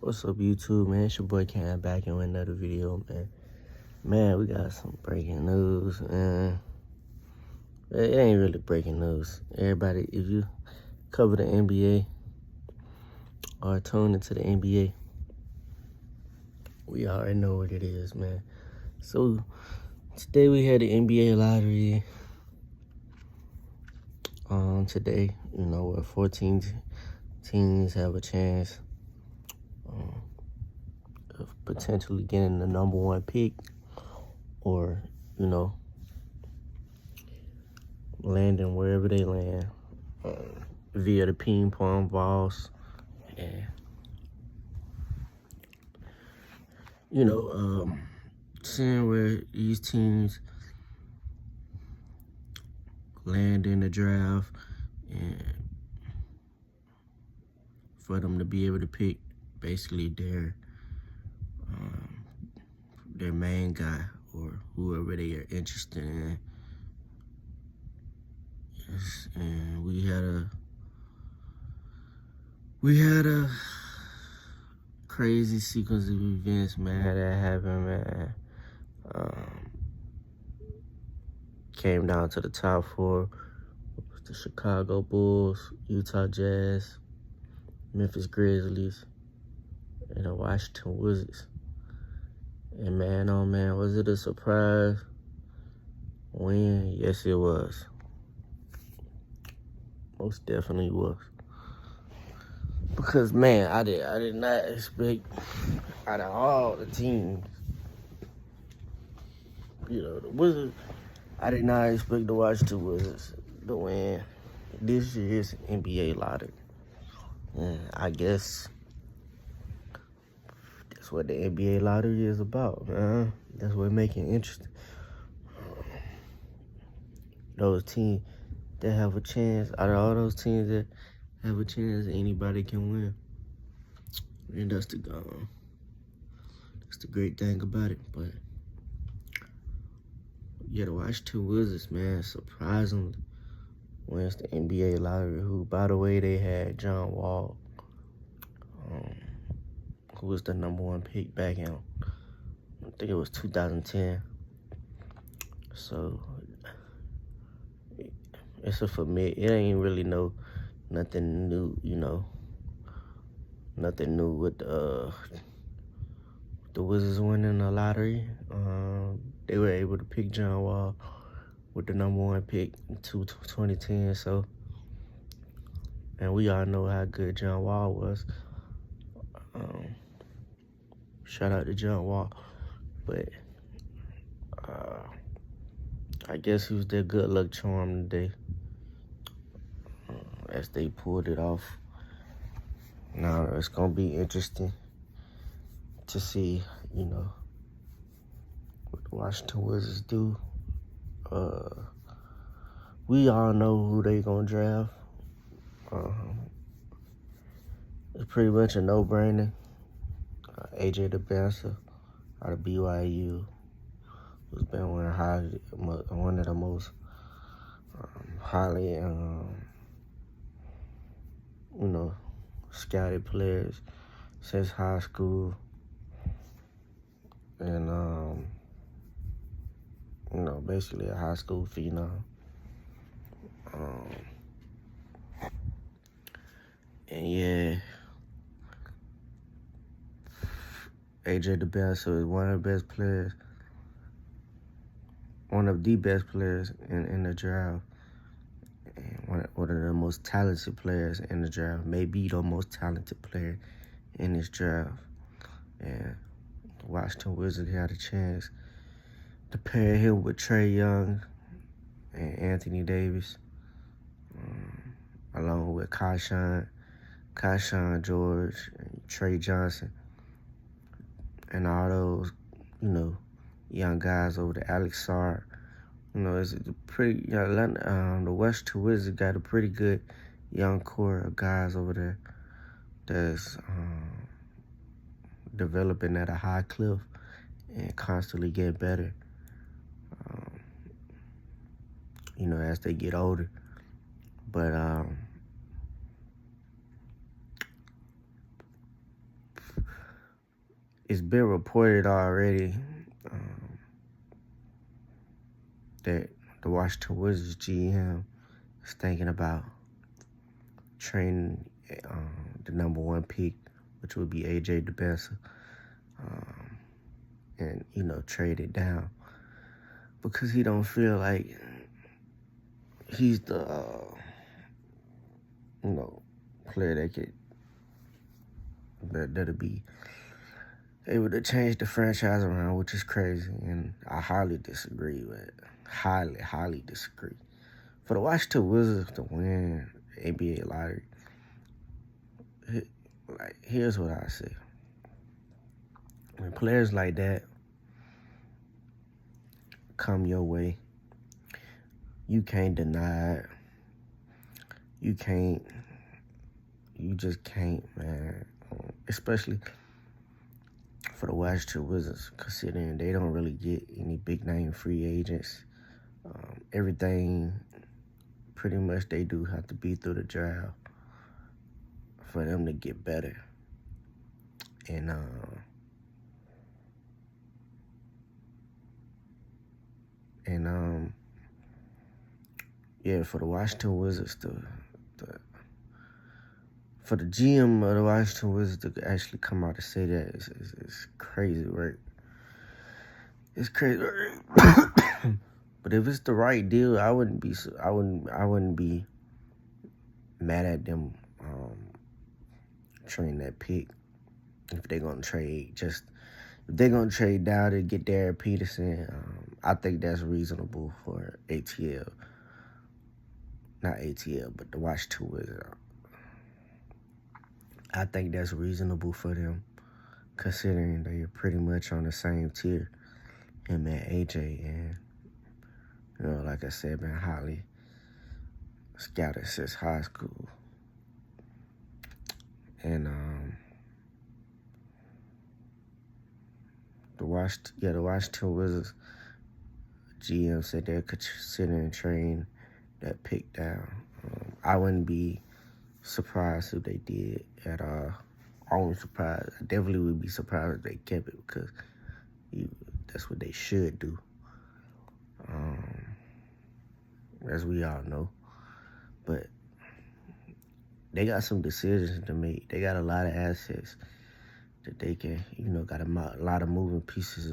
What's up, YouTube, man? It's your boy Cam back in with another video, man. Man, we got some breaking news, man. It ain't really breaking news. Everybody, if you cover the NBA or tune into the NBA, we already know what it is, man. So, today we had the NBA lottery. Today, where 14 teams have a chance of potentially getting the number one pick or, landing wherever they land via the ping pong balls. And, seeing where these teams land in the draft and for them to be able to pick basically their main guy or whoever they are interested in. Yes, and we had a crazy sequence of events, man, that happened, man. Came down to the top four: the Chicago Bulls, Utah Jazz, Memphis Grizzlies, and the Washington Wizards. And man, oh man, was it a surprise win? Yes, it was. Most definitely was. Because man, I did not expect out of all the teams, the Wizards, I did not expect to watch the Wizards to win this year's NBA lottery. And I guess that's what the NBA lottery is about, man. That's what makes it interesting. Those teams that have a chance, out of all those teams that have a chance, anybody can win. And that's the great thing about it. But yeah, the Washington Wizards, man, surprisingly wins the NBA lottery. Who, by the way, they had John Wall, who was the number one pick back in, I think it was 2010. So it's a familiar. It ain't really nothing new. Nothing new with the Wizards winning the lottery. They were able to pick John Wall with the number one pick in 2010. So, and we all know how good John Wall was. Shout out to John Wall. But I guess he was their good luck charm today, as they pulled it off. Now it's gonna be interesting to see, what the Washington Wizards do. We all know who they gonna draft. It's pretty much a no-brainer. AJ DeBanca out of BYU, who's been one of the most highly, scouted players since high school. And, basically a high school phenom. And yeah, AJ DeBanca is one of the best players in the draft. And one of the most talented players in the draft, maybe the most talented player in this draft. And the Washington Wizards had a chance to pair him with Trae Young and Anthony Davis, along with Kayshawn George, and Trey Johnson, and all those, young guys over there. Alex Sarr. It's a pretty, the Washington Wizards got a pretty good young core of guys over there that's developing at a high clip and constantly get better, as they get older. But it's been reported already that the Washington Wizards GM is thinking about trading the number 1 pick, which would be AJ DeBessa, and, trade it down because he don't feel like he's the, player that'll be able to change the franchise around, which is crazy, and I highly disagree with it. Highly disagree. For the Washington Wizards to win the NBA lottery, here's what I say. When players like that come your way, you can't deny it. You just can't, man. Especially for the Washington Wizards, considering they don't really get any big-name free agents. Everything pretty much they do have to be through the draft for them to get better. And for the Washington Wizards for the GM of the Washington Wizards to actually come out and say that is crazy, right? It's crazy, right? But if it's the right deal, I wouldn't be mad at them trading that pick if they're gonna trade. If they're gonna trade down to get Derek Peterson, I think that's reasonable for ATL. Not ATL, but the Washington Wizards. I think that's reasonable for them, considering they're pretty much on the same tier. Him and AJ, and like I said, been highly scouted since high school. And the Washington Wizards GM said they're considering trading that pick down. I wouldn't be surprised if they did at all. I definitely would be surprised if they kept it, because that's what they should do. As we all know. But they got some decisions to make. They got a lot of assets that they can, got a lot of moving pieces